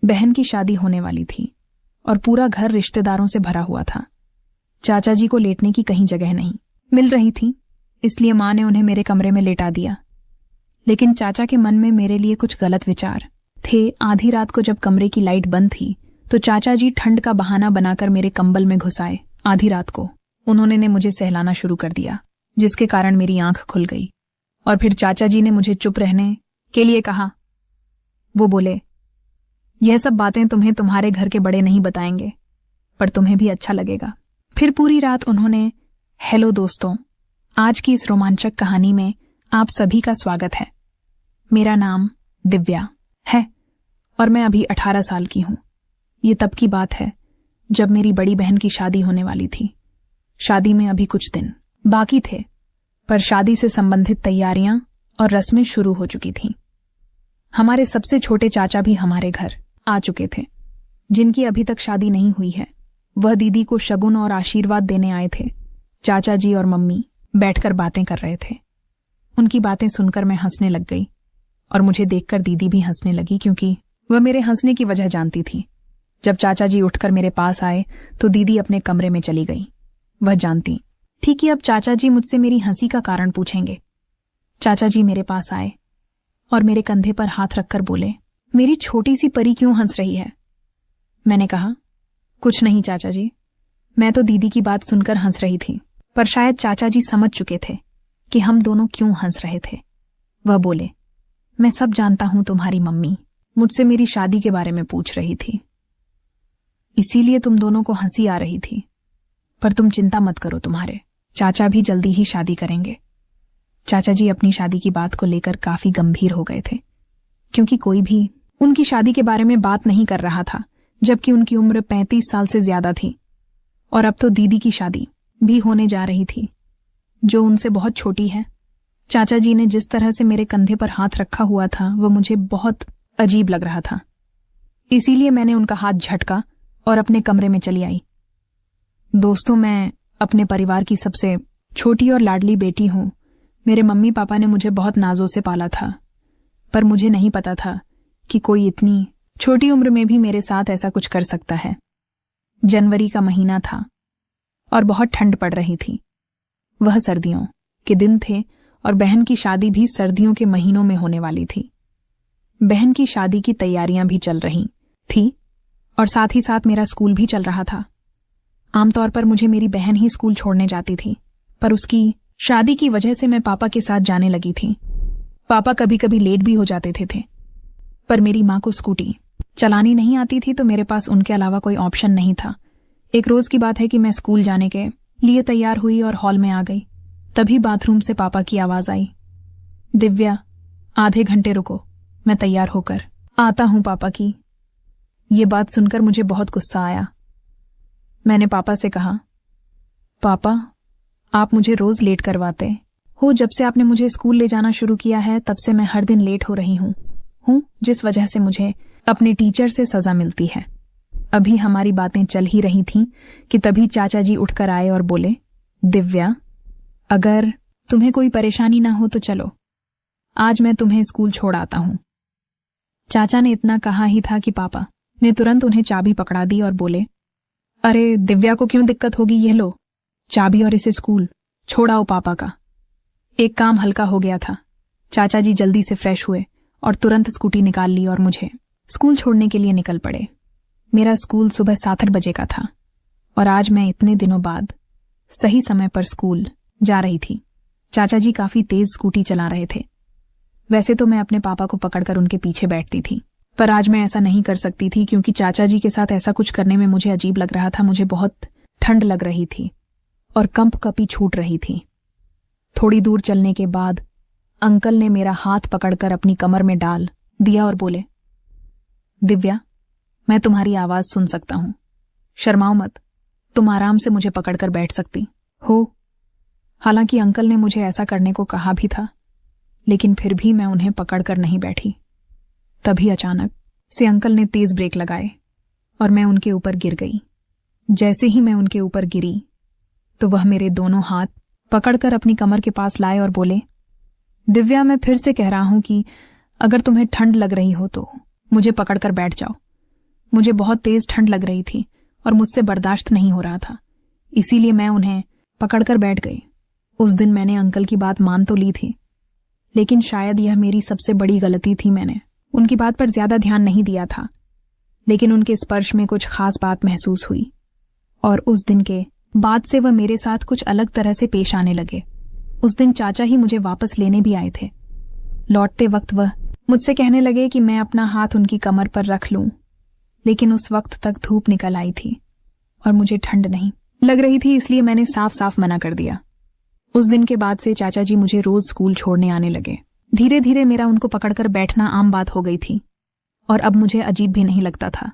बहन की शादी होने वाली थी और पूरा घर रिश्तेदारों से भरा हुआ था। चाचा जी को लेटने की कहीं जगह नहीं मिल रही थी, इसलिए माँ ने उन्हें मेरे कमरे में लेटा दिया। लेकिन चाचा के मन में मेरे लिए कुछ गलत विचार थे। आधी रात को जब कमरे की लाइट बंद थी तो चाचा जी ठंड का बहाना बनाकर मेरे कंबल में घुस आए। आधी रात को उन्होंने मुझे सहलाना शुरू कर दिया, जिसके कारण मेरी आंख खुल गई। और फिर चाचा जी ने मुझे चुप रहने के लिए कहा। वो बोले, यह सब बातें तुम्हें तुम्हारे घर के बड़े नहीं बताएंगे, पर तुम्हें भी अच्छा लगेगा। फिर पूरी रात उन्होंने, हेलो दोस्तों, आज की इस रोमांचक कहानी में आप सभी का स्वागत है। मेरा नाम दिव्या है और मैं अभी 18 साल की हूं। ये तब की बात है जब मेरी बड़ी बहन की शादी होने वाली थी। शादी में अभी कुछ दिन बाकी थे, पर शादी से संबंधित तैयारियां और रस्में शुरू हो चुकी थीं। हमारे सबसे छोटे चाचा भी हमारे घर आ चुके थे, जिनकी अभी तक शादी नहीं हुई है। वह दीदी को शगुन और आशीर्वाद देने आए थे। चाचा जी और मम्मी बैठकर बातें कर रहे थे। उनकी बातें सुनकर मैं हंसने लग गई और मुझे देखकर दीदी भी हंसने लगी, क्योंकि वह मेरे हंसने की वजह जानती थी। जब चाचा जी उठकर मेरे पास आए तो दीदी अपने कमरे में चली गई। वह जानती थी कि अब चाचा जी मुझसे मेरी हंसी का कारण पूछेंगे। चाचा जी मेरे पास आए और मेरे कंधे पर हाथ रखकर बोले, मेरी छोटी सी परी क्यों हंस रही है? मैंने कहा, कुछ नहीं चाचा जी, मैं तो दीदी की बात सुनकर हंस रही थी। पर शायद चाचा जी समझ चुके थे कि हम दोनों क्यों हंस रहे थे। वह बोले, मैं सब जानता हूं, तुम्हारी मम्मी मुझसे मेरी शादी के बारे में पूछ रही थी, इसीलिए तुम दोनों को हंसी आ रही थी। पर तुम चिंता मत करो, तुम्हारे चाचा भी जल्दी ही शादी करेंगे। चाचा जी अपनी शादी की बात को लेकर काफी गंभीर हो गए थे, क्योंकि कोई भी उनकी शादी के बारे में बात नहीं कर रहा था, जबकि उनकी उम्र 35 साल से ज्यादा थी। और अब तो दीदी की शादी भी होने जा रही थी, जो उनसे बहुत छोटी है। चाचा जी ने जिस तरह से मेरे कंधे पर हाथ रखा हुआ था, वह मुझे बहुत अजीब लग रहा था। इसीलिए मैंने उनका हाथ झटका और अपने कमरे में चली आई। दोस्तों, मैं अपने परिवार की सबसे छोटी और लाडली बेटी हूं। मेरे मम्मी पापा ने मुझे बहुत नाजों से पाला था, पर मुझे नहीं पता था कि कोई इतनी छोटी उम्र में भी मेरे साथ ऐसा कुछ कर सकता है। जनवरी का महीना था और बहुत ठंड पड़ रही थी। वह सर्दियों के दिन थे और बहन की शादी भी सर्दियों के महीनों में होने वाली थी। बहन की शादी की तैयारियां भी चल रही थी और साथ ही साथ मेरा स्कूल भी चल रहा था। आमतौर पर मुझे मेरी बहन ही स्कूल छोड़ने जाती थी, पर उसकी शादी की वजह से मैं पापा के साथ जाने लगी थी। पापा कभी कभी लेट भी हो जाते थे, पर मेरी माँ को स्कूटी चलानी नहीं आती थी, तो मेरे पास उनके अलावा कोई ऑप्शन नहीं था। एक रोज की बात है कि मैं स्कूल जाने के लिए तैयार हुई और हॉल में आ गई। तभी बाथरूम से पापा की आवाज आई, दिव्या, आधे घंटे रुको, मैं तैयार होकर आता हूं पापा की। ये बात सुनकर मुझे बहुत गुस्सा आया। मैंने पापा से कहा, पापा, आप मुझे रोज लेट करवाते हो। जब से आपने मुझे स्कूल ले जाना शुरू किया है, तब से मैं हर दिन लेट हो रही हूं, जिस वजह से मुझे अपने टीचर से सजा मिलती है। अभी हमारी बातें चल ही रही थीं कि तभी चाचा जी उठकर आए और बोले, दिव्या, अगर तुम्हें कोई परेशानी ना हो तो चलो, आज मैं तुम्हें स्कूल छोड़ आता हूं। चाचा ने इतना कहा ही था कि पापा ने तुरंत उन्हें चाबी पकड़ा दी और बोले, अरे दिव्या को क्यों दिक्कत होगी, ये लो चाबी और इसे स्कूल छोड़ाओ पापा का। एक काम हल्का हो गया था। चाचा जी जल्दी से फ्रेश हुए और तुरंत स्कूटी निकाल ली और मुझे स्कूल छोड़ने के लिए निकल पड़े। मेरा स्कूल सुबह 7 बजे का था और आज मैं इतने दिनों बाद सही समय पर स्कूल जा रही थी। चाचा जी काफी तेज स्कूटी चला रहे थे। वैसे तो मैं अपने पापा को पकड़कर उनके पीछे बैठती थी, पर आज मैं ऐसा नहीं कर सकती थी, क्योंकि चाचा जी के साथ ऐसा कुछ करने में मुझे अजीब लग रहा था। मुझे बहुत ठंड लग रही थी और कंपकपी छूट रही थी। थोड़ी दूर चलने के बाद अंकल ने मेरा हाथ पकड़कर अपनी कमर में डाल दिया और बोले, दिव्या, मैं तुम्हारी आवाज सुन सकता हूं, शर्माओ मत, तुम आराम से मुझे पकड़कर बैठ सकती हो। हालांकि अंकल ने मुझे ऐसा करने को कहा भी था, लेकिन फिर भी मैं उन्हें पकड़कर नहीं बैठी। तभी अचानक से अंकल ने तेज ब्रेक लगाए और मैं उनके ऊपर गिर गई। जैसे ही मैं उनके ऊपर गिरी तो वह मेरे दोनों हाथ पकड़कर अपनी कमर के पास लाए और बोले, दिव्या, मैं फिर से कह रहा हूं कि अगर तुम्हें ठंड लग रही हो तो मुझे पकड़कर बैठ जाओ। मुझे बहुत तेज ठंड लग रही थी और मुझसे बर्दाश्त नहीं हो रहा था, इसीलिए मैं उन्हें पकड़कर बैठ गई। उस दिन मैंने अंकल की बात मान तो ली थी, लेकिन शायद यह मेरी सबसे बड़ी गलती थी। मैंने उनकी बात पर ज्यादा ध्यान नहीं दिया था, लेकिन उनके स्पर्श में कुछ खास बात महसूस हुई और उस दिन के बाद से वह मेरे साथ कुछ अलग तरह से पेश आने लगे। उस दिन चाचा ही मुझे वापस लेने भी आए थे। लौटते वक्त वह मुझसे कहने लगे कि मैं अपना हाथ उनकी कमर पर रख लूं, लेकिन उस वक्त तक धूप निकल आई थी और मुझे ठंड नहीं लग रही थी, इसलिए मैंने साफ साफ मना कर दिया। उस दिन के बाद से चाचा जी मुझे रोज स्कूल छोड़ने आने लगे। धीरे धीरे मेरा उनको पकड़कर बैठना आम बात हो गई थी और अब मुझे अजीब भी नहीं लगता था।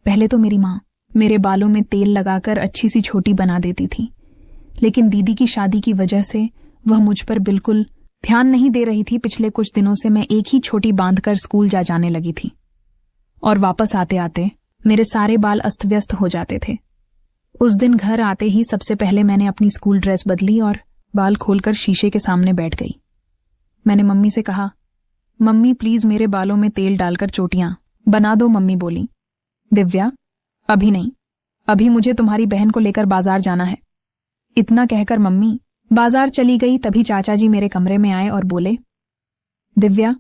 पहले तो मेरी माँ मेरे बालों में तेल लगाकर अच्छी सी छोटी बना देती थी, लेकिन दीदी की शादी की वजह से वह मुझ पर बिल्कुल ध्यान नहीं दे रही थी। पिछले कुछ दिनों से मैं एक ही छोटी बांधकर स्कूल जाने लगी थी और वापस आते आते मेरे सारे बाल अस्त व्यस्त हो जाते थे। उस दिन घर आते ही सबसे पहले मैंने अपनी स्कूल ड्रेस बदली और बाल खोलकर शीशे के सामने बैठ गई। मैंने मम्मी से कहा, मम्मी प्लीज मेरे बालों में तेल डालकर चोटियां बना दो। मम्मी बोली, दिव्या अभी नहीं, अभी मुझे तुम्हारी बहन को लेकर बाजार जाना है। इतना कहकर मम्मी बाजार चली गई। तभी चाचा जी मेरे कमरे में आए और बोले, दिव्या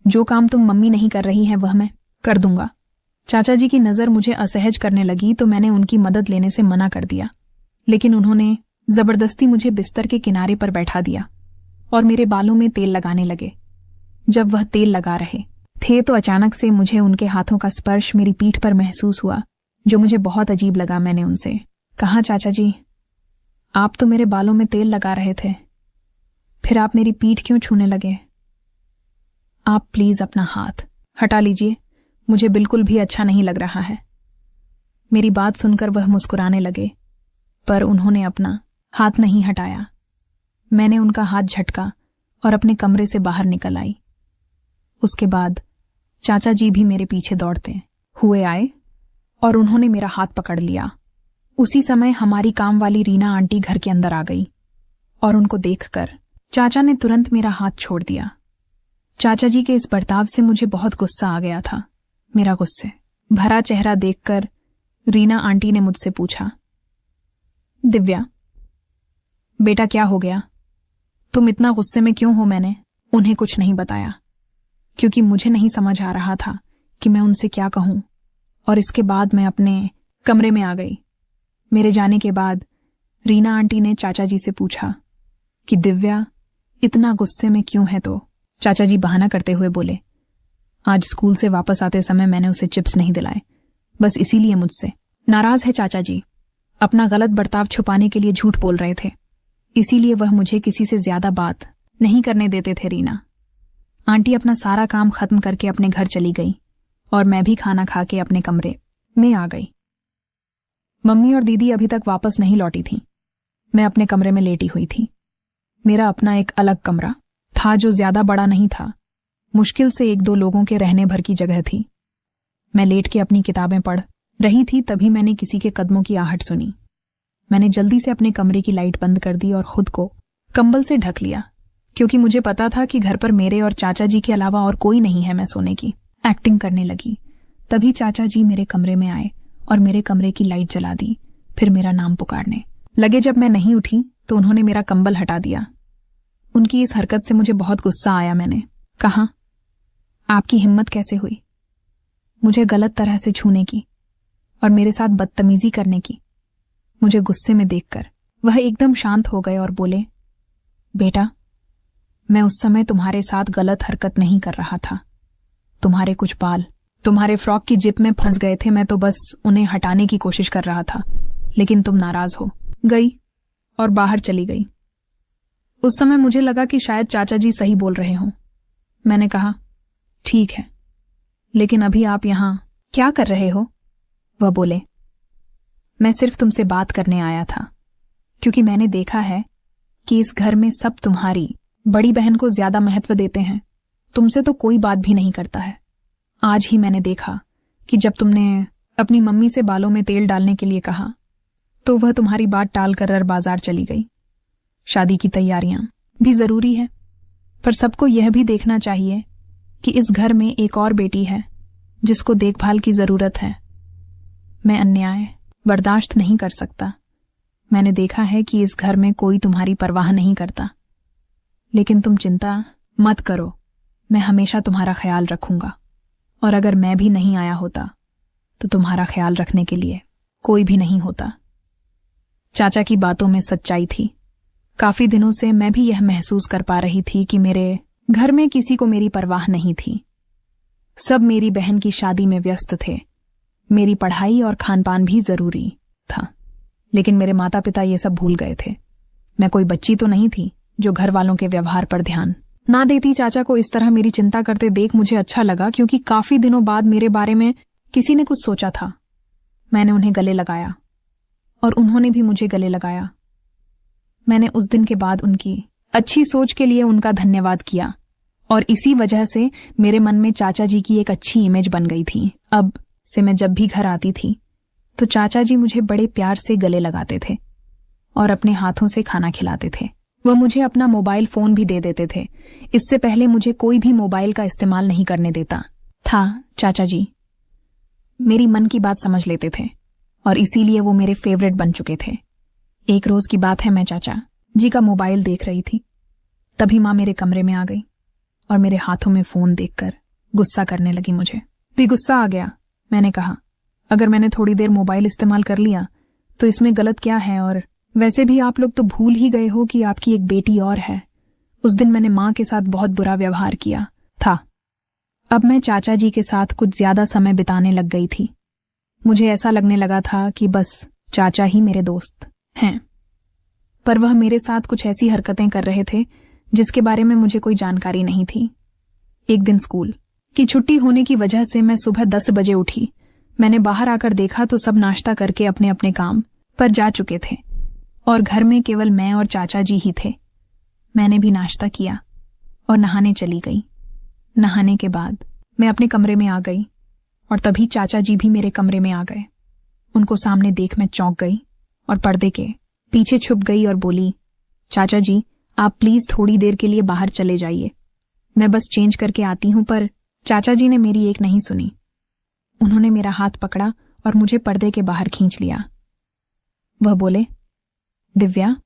जो काम तुम मम्मी नहीं कर रही है वह मैं कर दूंगा। चाचा जी की नजर मुझे असहज करने लगी तो मैंने उनकी मदद लेने से मना कर दिया, लेकिन उन्होंने जबरदस्ती मुझे बिस्तर के किनारे पर बैठा दिया और मेरे बालों में तेल लगाने लगे। जब वह तेल लगा रहे थे तो अचानक से मुझे उनके हाथों का स्पर्श मेरी पीठ पर महसूस हुआ, जो मुझे बहुत अजीब लगा। मैंने उनसे कहा, चाचा जी आप तो मेरे बालों में तेल लगा रहे थे, फिर आप मेरी पीठ क्यों छूने लगे? आप प्लीज अपना हाथ हटा लीजिए, मुझे बिल्कुल भी अच्छा नहीं लग रहा है। मेरी बात सुनकर वह मुस्कुराने लगे, पर उन्होंने अपना हाथ नहीं हटाया। मैंने उनका हाथ झटका और अपने कमरे से बाहर निकल आई। उसके बाद चाचा जी भी मेरे पीछे दौड़ते हुए आए और उन्होंने मेरा हाथ पकड़ लिया। उसी समय हमारी काम वाली रीना आंटी घर के अंदर आ गई और उनको देखकर चाचा ने तुरंत मेरा हाथ छोड़ दिया। चाचा जी के इस बर्ताव से मुझे बहुत गुस्सा आ गया था। मेरा गुस्से भरा चेहरा देखकर रीना आंटी ने मुझसे पूछा, दिव्या बेटा क्या हो गया, तुम इतना गुस्से में क्यों हो? मैंने उन्हें कुछ नहीं बताया, क्योंकि मुझे नहीं समझ आ रहा था कि मैं उनसे क्या कहूं, और इसके बाद मैं अपने कमरे में आ गई। मेरे जाने के बाद रीना आंटी ने चाचा जी से पूछा कि दिव्या इतना गुस्से में क्यों है? तो चाचा जी बहाना करते हुए बोले, आज स्कूल से वापस आते समय मैंने उसे चिप्स नहीं दिलाए, बस इसीलिए मुझसे नाराज है। चाचा जी अपना गलत बर्ताव छुपाने के लिए झूठ बोल रहे थे, इसीलिए वह मुझे किसी से ज्यादा बात नहीं करने देते थे। रीना आंटी अपना सारा काम खत्म करके अपने घर चली गई और मैं भी खाना खा के अपने कमरे में आ गई। मम्मी और दीदी अभी तक वापस नहीं लौटी थी। मैं अपने कमरे में लेटी हुई थी। मेरा अपना एक अलग कमरा था जो ज्यादा बड़ा नहीं था, मुश्किल से 1-2 लोगों के रहने भर की जगह थी। मैं लेट के अपनी किताबें पढ़ रही थी, तभी मैंने किसी के कदमों की आहट सुनी। मैंने जल्दी से अपने कमरे की लाइट बंद कर दी और खुद को कंबल से ढक लिया, क्योंकि मुझे पता था कि घर पर मेरे और चाचा जी के अलावा और कोई नहीं है। मैं सोने की एक्टिंग करने लगी। तभी चाचा जी मेरे कमरे में आए और मेरे कमरे की लाइट जला दी, फिर मेरा नाम पुकारने लगे। जब मैं नहीं उठी तो उन्होंने मेरा कंबल हटा दिया। उनकी इस हरकत से मुझे बहुत गुस्सा आया। मैंने कहा, आपकी हिम्मत कैसे हुई मुझे गलत तरह से छूने की और मेरे साथ बदतमीजी करने की? मुझे गुस्से में देखकर वह एकदम शांत हो गए और बोले, बेटा मैं उस समय तुम्हारे साथ गलत हरकत नहीं कर रहा था। तुम्हारे कुछ बाल तुम्हारे फ्रॉक की जिप में फंस गए थे, मैं तो बस उन्हें हटाने की कोशिश कर रहा था, लेकिन तुम नाराज हो गई और बाहर चली गई। उस समय मुझे लगा कि शायद चाचा जी सही बोल रहे हों। मैंने कहा, ठीक है, लेकिन अभी आप यहां क्या कर रहे हो? वह बोले, मैं सिर्फ तुमसे बात करने आया था, क्योंकि मैंने देखा है कि इस घर में सब तुम्हारी बड़ी बहन को ज्यादा महत्व देते हैं। तुमसे तो कोई बात भी नहीं करता है। आज ही मैंने देखा कि जब तुमने अपनी मम्मी से बालों में तेल डालने के लिए कहा तो वह तुम्हारी बात टालकर बाजार चली गई। शादी की तैयारियां भी जरूरी है, पर सबको यह भी देखना चाहिए कि इस घर में एक और बेटी है जिसको देखभाल की जरूरत है। मैं अन्याय बर्दाश्त नहीं कर सकता। मैंने देखा है कि इस घर में कोई तुम्हारी परवाह नहीं करता, लेकिन तुम चिंता मत करो, मैं हमेशा तुम्हारा ख्याल रखूंगा। और अगर मैं भी नहीं आया होता तो तुम्हारा ख्याल रखने के लिए कोई भी नहीं होता। चाचा की बातों में सच्चाई थी। काफी दिनों से मैं भी यह महसूस कर पा रही थी कि मेरे घर में किसी को मेरी परवाह नहीं थी। सब मेरी बहन की शादी में व्यस्त थे। मेरी पढ़ाई और खानपान भी जरूरी था, लेकिन मेरे माता पिता ये सब भूल गए थे। मैं कोई बच्ची तो नहीं थी जो घर वालों के व्यवहार पर ध्यान ना देती। चाचा को इस तरह मेरी चिंता करते देख मुझे अच्छा लगा, क्योंकि काफी दिनों बाद मेरे बारे में किसी ने कुछ सोचा था। मैंने उन्हें गले लगाया और उन्होंने भी मुझे गले लगाया। मैंने उस दिन के बाद उनकी अच्छी सोच के लिए उनका धन्यवाद किया, और इसी वजह से मेरे मन में चाचा जी की एक अच्छी इमेज बन गई थी। अब से मैं जब भी घर आती थी तो चाचा जी मुझे बड़े प्यार से गले लगाते थे और अपने हाथों से खाना खिलाते थे। वह मुझे अपना मोबाइल फोन भी दे देते थे। इससे पहले मुझे कोई भी मोबाइल का इस्तेमाल नहीं करने देता था। चाचा जी मेरी मन की बात समझ लेते थे और इसीलिए वो मेरे फेवरेट बन चुके थे। एक रोज की बात है, मैं चाचा जी का मोबाइल देख रही थी, तभी माँ मेरे कमरे में आ गई और मेरे हाथों में फोन देखकर गुस्सा करने लगी। मुझे भी गुस्सा आ गया। मैंने कहा, अगर मैंने थोड़ी देर मोबाइल इस्तेमाल कर लिया तो इसमें गलत क्या है, और वैसे भी आप लोग तो भूल ही गए हो कि आपकी एक बेटी और है। उस दिन मैंने माँ के साथ बहुत बुरा व्यवहार किया था। अब मैं चाचा जी के साथ कुछ ज्यादा समय बिताने लग गई थी। मुझे ऐसा लगने लगा था कि बस चाचा ही मेरे दोस्त हैं, पर वह मेरे साथ कुछ ऐसी हरकतें कर रहे थे जिसके बारे में मुझे कोई जानकारी नहीं थी। एक दिन स्कूल की छुट्टी होने की वजह से मैं सुबह 10 बजे उठी। मैंने बाहर आकर देखा तो सब नाश्ता करके अपने अपने काम पर जा चुके थे और घर में केवल मैं और चाचा जी ही थे। मैंने भी नाश्ता किया और नहाने चली गई। नहाने के बाद मैं अपने कमरे में आ गई और तभी चाचा जी भी मेरे कमरे में आ गए। उनको सामने देख मैं चौंक गई और पर्दे के पीछे छुप गई और बोली, चाचा जी आप प्लीज थोड़ी देर के लिए बाहर चले जाइए, मैं बस चेंज करके आती हूं। पर चाचा जी ने मेरी एक नहीं सुनी। उन्होंने मेरा हाथ पकड़ा और मुझे पर्दे के बाहर खींच लिया। वह बोले, दिव्या